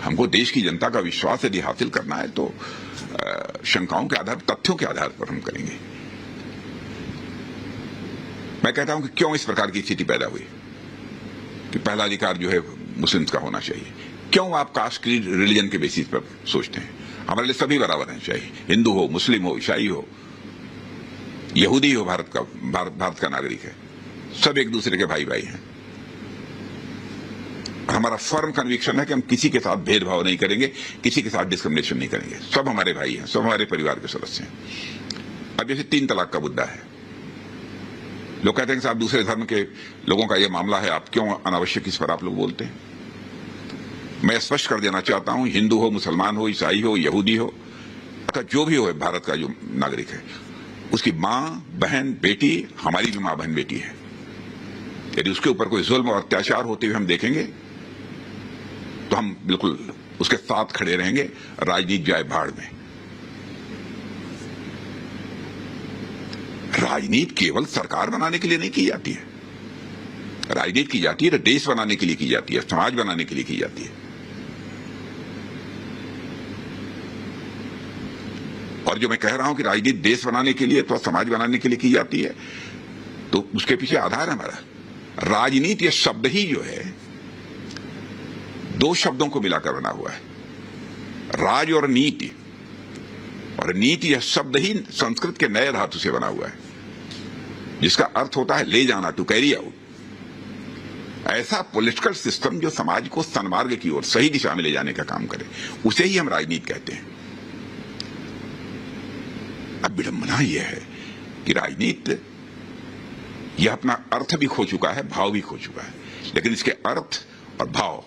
हमको देश की जनता का विश्वास यदि हासिल करना है तो शंकाओं के आधार पर, तथ्यों के आधार पर हम करेंगे। मैं कहता हूं कि क्यों इस प्रकार की स्थिति पैदा हुई कि पहला अधिकार जो है मुस्लिम्स का होना चाहिए। क्यों आप कास्ट, क्रीड, रिलीजन के बेसिस पर सोचते हैं? हमारे लिए सभी बराबर हैं, चाहे हिंदू हो, मुस्लिम हो, ईसाई हो, यहूदी हो, भारत का नागरिक है, सब एक दूसरे के भाई भाई हैं। हमारा फर्म कन्विक्शन है कि हम किसी के साथ भेदभाव नहीं करेंगे, किसी के साथ डिस्क्रिमिनेशन नहीं करेंगे। सब हमारे भाई हैं, सब हमारे परिवार के सदस्य हैं। अब जैसे 3 तलाक का मुद्दा है, लोग कहते हैं कि साहब दूसरे धर्म के लोगों का यह मामला है, आप क्यों अनावश्यक इस पर आप लोग बोलते हैं? मैं स्पष्ट कर देना चाहता हूं, हिंदू हो, मुसलमान हो, ईसाई हो, यहूदी हो, अथवा जो भी हो भारत का जो नागरिक है, उसकी मां, बहन, बेटी हमारी भी मां, बहन, बेटी है। यदि उसके ऊपर कोई जुल्म और अत्याचार होते हुए हम देखेंगे तो हम बिल्कुल उसके साथ खड़े रहेंगे, राजनीति जाए भाड़ में। राजनीति केवल सरकार बनाने के लिए नहीं की जाती है, राजनीति की जाती है तो देश बनाने के लिए की जाती है, समाज बनाने के लिए की जाती है। और जो मैं कह रहा हूं कि राजनीति देश बनाने के लिए अथवा समाज बनाने के लिए की जाती है, तो उसके पीछे आधार है हमारा। राजनीति ये शब्द ही जो है 2 शब्दों को मिलाकर बना हुआ है, राज और नीति। और नीति यह शब्द ही संस्कृत के नए धातु से बना हुआ है, जिसका अर्थ होता है ले जाना, टू कैरी आउट। ऐसा पॉलिटिकल सिस्टम जो समाज को सन्मार्ग की ओर, सही दिशा में ले जाने का काम करे, उसे ही हम राजनीति कहते हैं। अब विडंबना यह है कि राजनीति यह अपना अर्थ भी खो चुका है, भाव भी खो चुका है। लेकिन इसके अर्थ और भाव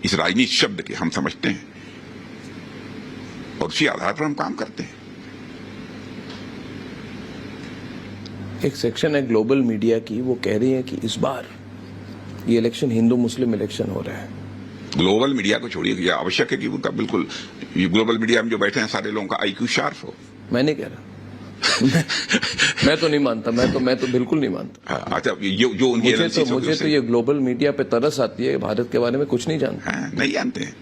इस राजनीति शब्द के हम समझते हैं और उसी आधार पर हम काम करते हैं। एक सेक्शन है ग्लोबल मीडिया की, वो कह रही है कि इस बार ये इलेक्शन हिंदू मुस्लिम इलेक्शन हो रहा है। ग्लोबल मीडिया को छोड़िए, यह आवश्यक है कि उनका बिल्कुल ग्लोबल मीडिया में जो बैठे हैं सारे लोगों का आईक्यू शार्प हो। मैं नहीं कह रहा मैं तो नहीं मानता, मैं तो बिल्कुल नहीं मानता। अच्छा, जो उनकी मुझे तो ये ग्लोबल मीडिया पे तरस आती है, भारत के बारे में कुछ नहीं जानते। नहीं जानते हैं,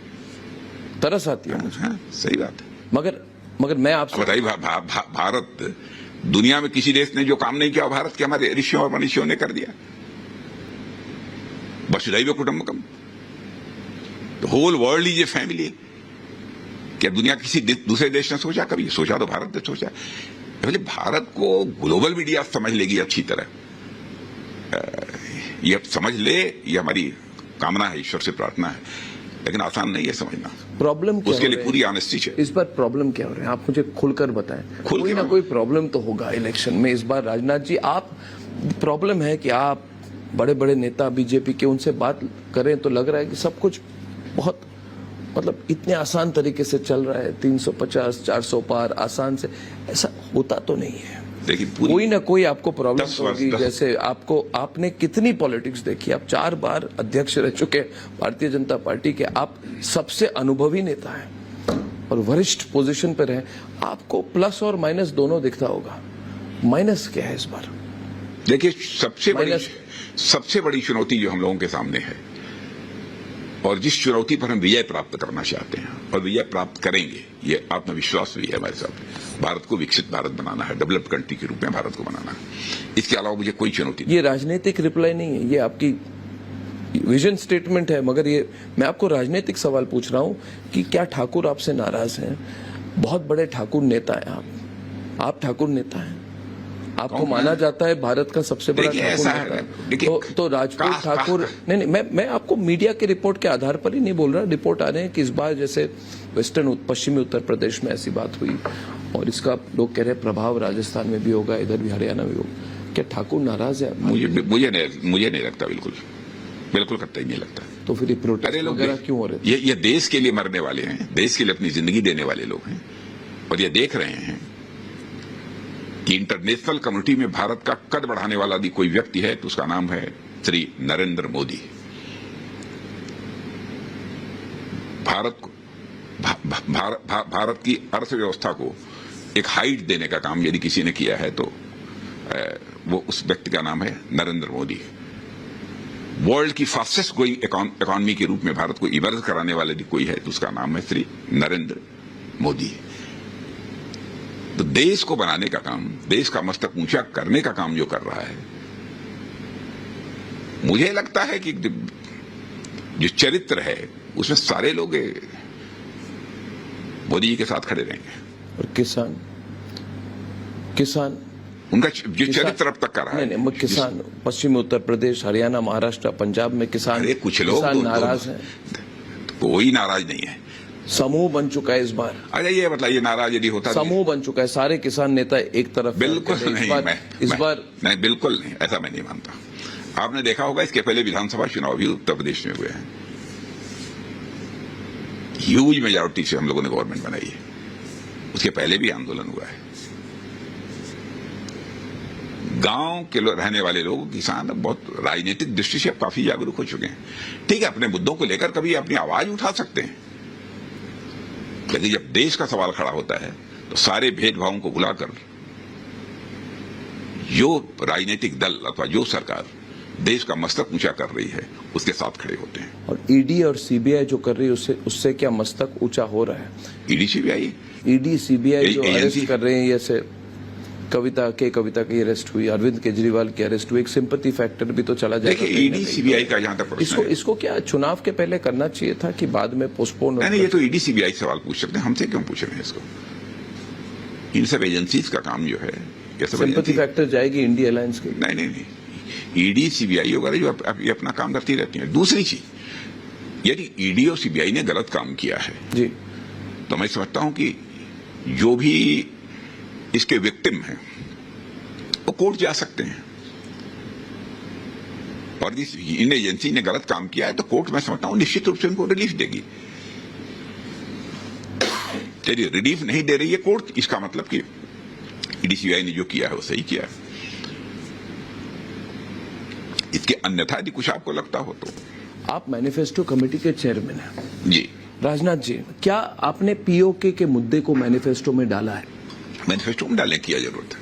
तरस आती है मुझे। सही बात है। मगर मैं आपसे बताइए, भारत दुनिया में किसी देश ने जो काम नहीं किया भारत के हमारे ऋषियों और मनीषियों ने कर दिया। वसुधैव कुटुंबकम, whole world is a family. क्या दुनिया किसी दूसरे देश ने सोचा? कभी सोचा तो भारत ने सोचा। पहले भारत को ग्लोबल मीडिया समझ लेगी अच्छी तरह, ये समझ ले, ये हमारी कामना है, ईश्वर से प्रार्थना है, लेकिन आसान नहीं है समझना। प्रॉब्लम क्या उसके लिए पूरी ऑनेस्टी चाहिए। इस बार प्रॉब्लम क्या हो रहा है, आप मुझे खुलकर बताएं। कोई ना कोई प्रॉब्लम तो होगा इलेक्शन में इस बार। राजनाथ जी, आप प्रॉब्लम है कि आप बड़े बड़े नेता बीजेपी के, उनसे बात करें तो लग रहा है कि सब कुछ बहुत मतलब इतने आसान तरीके से चल रहा है, 350 400 पार आसान से। ऐसा होता तो नहीं है। देखिए, कोई ना कोई आपको प्रॉब्लम होगी। जैसे आपने कितनी पॉलिटिक्स देखी, आप 4 बार अध्यक्ष रह चुके भारतीय जनता पार्टी के, आप सबसे अनुभवी नेता हैं और वरिष्ठ पोजीशन पर हैं। आपको प्लस और माइनस दोनों दिखता होगा। माइनस क्या है इस बार? देखिए, सबसे बड़ी चुनौती जो हम लोगों के सामने है और जिस चुनौती पर हम विजय प्राप्त करना चाहते हैं और विजय प्राप्त करेंगे, ये आत्मविश्वास भी है हमारे साथ। भारत को विकसित भारत बनाना है, डेवलप्ड कंट्री के रूप में भारत को बनाना है। इसके अलावा मुझे कोई चुनौती नहीं। ये राजनीतिक रिप्लाई नहीं है, ये आपकी विजन स्टेटमेंट है। मगर ये मैं आपको राजनीतिक सवाल पूछ रहा हूं कि क्या ठाकुर आपसे नाराज हैं? बहुत बड़े ठाकुर नेता हैं आप ठाकुर नेता हैं, आपको माना जाता है भारत का सबसे बड़ा ठाकुर। तो राजपूत ठाकुर नहीं, मैं आपको मीडिया की रिपोर्ट के आधार पर ही नहीं बोल रहा। रिपोर्ट आ रहे हैं कि इस बार जैसे पश्चिमी उत्तर प्रदेश में ऐसी बात हुई और इसका लोग कह रहे हैं प्रभाव राजस्थान में भी होगा, इधर भी हरियाणा में होगा। क्या ठाकुर नाराज है? मुझे नहीं लगता, बिल्कुल कतई नहीं लगता। तो फिर प्रोटेस्ट वगैरह क्यों हो रहे? ये देश के लिए मरने वाले हैं, देश के लिए अपनी जिंदगी देने वाले लोग हैं और ये देख रहे हैं कि इंटरनेशनल कम्युनिटी में भारत का कद बढ़ाने वाला भी कोई व्यक्ति है तो उसका नाम है श्री नरेंद्र मोदी। भारत की अर्थव्यवस्था को एक हाइट देने का काम यदि किसी ने किया है तो वो उस व्यक्ति का नाम है नरेंद्र मोदी। वर्ल्ड की फास्टेस्ट ग्रोइंग इकोनॉमी के रूप में भारत को इमर्ज कराने वाले कोई है तो उसका नाम है श्री नरेंद्र मोदी। तो देश को बनाने का काम, देश का मस्तक ऊंचा करने का काम जो कर रहा है, मुझे लगता है कि जो चरित्र है उसमें सारे लोग मोदी जी के साथ खड़े रहेंगे। और किसान उनका जो चरित्र अब तक कर रहा है, नहीं, किसान पश्चिमी उत्तर प्रदेश, हरियाणा, महाराष्ट्र, पंजाब में किसान, अरे कुछ लोग किसान नाराज हैं। कोई नाराज नहीं है। समूह बन चुका है इस बार। अरे ये मतलब ये नाराज यदि होता, समूह बन चुका है, सारे किसान नेता एक तरफ। बिल्कुल नहीं, इस बार नहीं, बिल्कुल नहीं, ऐसा मैं नहीं मानता। आपने देखा होगा इसके पहले विधानसभा चुनाव भी उत्तर प्रदेश में हुए हैं, ह्यूज मेजॉरिटी से हम लोगों ने गवर्नमेंट बनाई है। उसके पहले भी आंदोलन हुआ है। गांव के रहने वाले लोग, किसान बहुत राजनीतिक दृष्टि से काफी जागरूक हो चुके हैं। ठीक है, अपने मुद्दों को लेकर कभी अपनी आवाज उठा सकते हैं, लेकिन जब देश का सवाल खड़ा होता है तो सारे भेदभावों को भुलाकर जो राजनीतिक दल अथवा जो सरकार देश का मस्तक ऊंचा कर रही है उसके साथ खड़े होते हैं। और ईडी और सीबीआई जो कर रही है उससे क्या मस्तक ऊंचा हो रहा है? ईडी सीबीआई जो अरेस्ट कर रहे हैं, जैसे कविता की अरेस्ट हुई, अरविंद केजरीवाल की अरेस्ट हुई, एक सिंपैथी फैक्टर भी तो चला जाएगा। देखिए, ईडी सीबीआई का जहां तक प्रश्न है, इसको क्या चुनाव के पहले करना चाहिए था कि बाद में पोस्टपोन? नहीं, ये तो ईडी सीबीआई सवाल पूछ सकते हैं, हमसे क्यों पूछ रहे हैं इसको? इन सब एजेंसीज का काम जो है, ये सब सिंपैथी फैक्टर जाएगी इंडिया अलायंस की। नहीं, ईडी सीबीआई वगैरह जो ये अपना काम करती रहती है। दूसरी चीज, यदि ईडी और सीबीआई ने गलत काम किया है जी, तो मैं समझता हूं कि जो भी इसके विक्टिम हैं वो कोर्ट जा सकते हैं, और इन एजेंसी ने गलत काम किया है तो कोर्ट, मैं समझता हूं, निश्चित रूप से उनको रिलीफ देगी। यदि रिलीफ नहीं दे रही है कोर्ट, इसका मतलब कि ईडी सीबीआई ने जो किया है वो सही किया है। इसके अन्यथा यदि कुछ आपको लगता हो तो। आप मैनिफेस्टो कमेटी के चेयरमैन हैं जी। राजनाथ जी, क्या आपने पीओके के मुद्दे को मैनिफेस्टो में डाला है? मैनिफेस्टो में डालने की जरूरत है।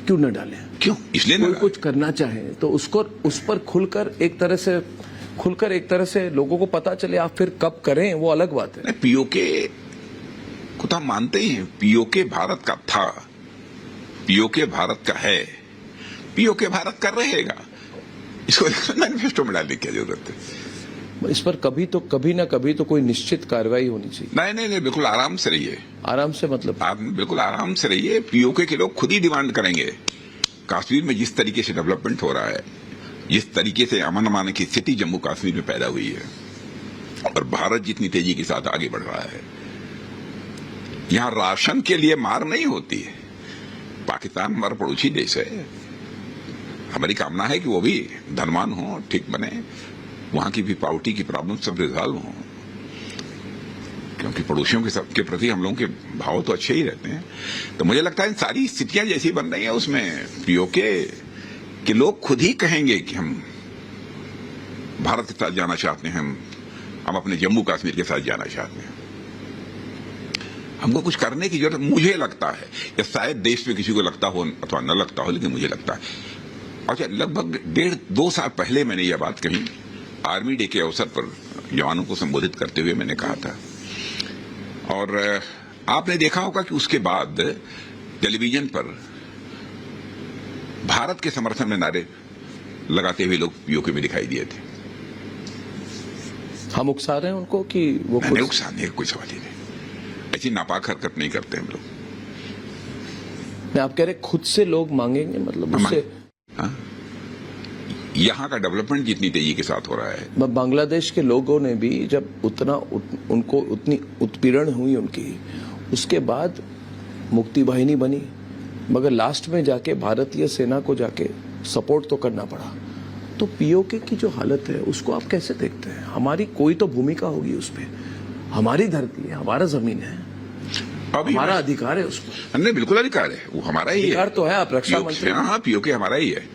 क्यों न डालें? क्यों? इसलिए कोई कुछ करना चाहे तो उस पर खुलकर एक तरह से लोगों को पता चले, आप फिर कब करें वो अलग बात है। पीओके को तो हम मानते ही हैं, पीओके भारत का था, पीओके भारत का है, पीओके भारत का रहेगा। इसको मैनिफेस्टो में डालने की जरूरत है। इस पर कभी ना कभी तो कोई निश्चित कार्रवाई होनी चाहिए। नहीं, बिल्कुल आराम से रहिए। आराम से मतलब? आप बिल्कुल आराम से रहिए। पीओके के लोग खुद ही डिमांड करेंगे। कश्मीर में जिस तरीके से डेवलपमेंट हो रहा है, जिस तरीके से अमन अमान की स्थिति जम्मू कश्मीर में पैदा हुई है, और भारत जितनी तेजी के साथ आगे बढ़ रहा है, यहां राशन के लिए मार नहीं होती है। पाकिस्तान हमारा पड़ोसी देश है, हमारी कामना है कि वो भी धनवान हो, ठीक बने, वहां की भी पावर्टी की प्रॉब्लम सब रिजॉल्व हो, क्योंकि पड़ोसियों के प्रति हम लोगों के भाव तो अच्छे ही रहते हैं। तो मुझे लगता है सारी स्थितियां जैसी बन रही हैं उसमें पीओके के लोग खुद ही कहेंगे कि हम भारत के साथ जाना चाहते हैं, हम अपने जम्मू कश्मीर के साथ जाना चाहते हैं। हमको कुछ करने की जरूरत, मुझे लगता है, या शायद देश में किसी को लगता हो अथवा न लगता हो, लेकिन मुझे लगता है। अच्छा, लगभग 1.5-2 साल पहले मैंने यह बात कही, आर्मी डे के अवसर पर जवानों को संबोधित करते हुए मैंने कहा था, और आपने देखा होगा कि उसके बाद टेलीविजन पर भारत के समर्थन में नारे लगाते हुए लोग पीओके में दिखाई दिए थे। हम उकसा रहे हैं उनको कि वो नहीं, उकसाने का कोई सवाल ही नहीं, ऐसी नापाक हरकत नहीं करते हम लोग। मैं आप कह रहे खुद से लोग मांगेंगे, मतलब उससे यहाँ का डेवलपमेंट जितनी तेजी के साथ हो रहा है। बांग्लादेश के लोगों ने भी जब उनको उतनी उत्पीड़न हुई उनकी, उसके बाद मुक्ति वाहिनी बनी, मगर लास्ट में जाके भारतीय सेना को जाके सपोर्ट तो करना पड़ा। तो पीओके की जो हालत है उसको आप कैसे देखते हैं? हमारी कोई तो भूमिका होगी उस पर, हमारी धरती है, हमारा जमीन है, हमारा अधिकार है उस पर। नहीं, बिल्कुल अधिकार है, वो हमारा ही अधिकार तो है। आप रक्षा मंत्री, हाँ, पीओके हमारा ही है,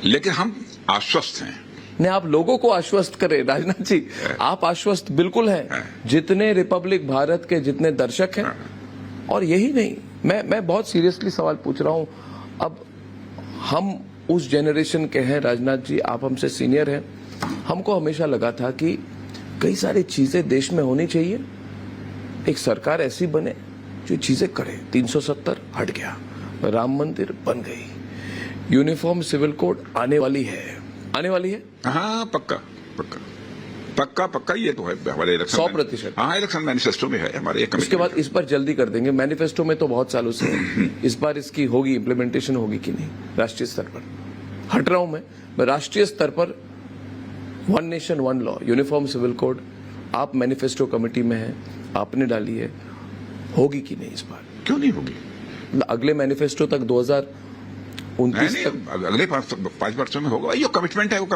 लेकिन हम आश्वस्त हैं। नहीं, आप लोगों को आश्वस्त करें राजनाथ जी, आप आश्वस्त बिल्कुल हैं, जितने रिपब्लिक भारत के जितने दर्शक हैं। और यही नहीं, मैं बहुत सीरियसली सवाल पूछ रहा हूं, अब हम उस जनरेशन के हैं राजनाथ जी, आप हमसे सीनियर हैं। हमको हमेशा लगा था कि कई सारी चीजें देश में होनी चाहिए, एक सरकार ऐसी बने जो चीजें करे। 370 हट गया, राम मंदिर बन गई, यूनिफॉर्म सिविल कोड आने वाली है, आने वाली है। हाँ पक्का पक्का पक्का पक्का, ये तो है हमारे इलेक्शन 100%। हाँ, इलेक्शन मैनिफेस्टो में है हमारे। उसके बाद इस बार जल्दी कर देंगे, मैनिफेस्टो में तो बहुत सालों से है। इस बार इसकी होगी इम्प्लीमेंटेशन होगी कि नहीं, राष्ट्रीय स्तर पर हट रहा हूं मैं राष्ट्रीय स्तर पर one nation one law, uniform civil code, आप मैनिफेस्टो कमेटी में हैं, आपने डाली है, होगी कि नहीं इस बार? क्यों नहीं होगी? अगले मैनिफेस्टो तक 2029 तक अगले 5 वर्षों में होगा। ये कमिटमेंट है, वो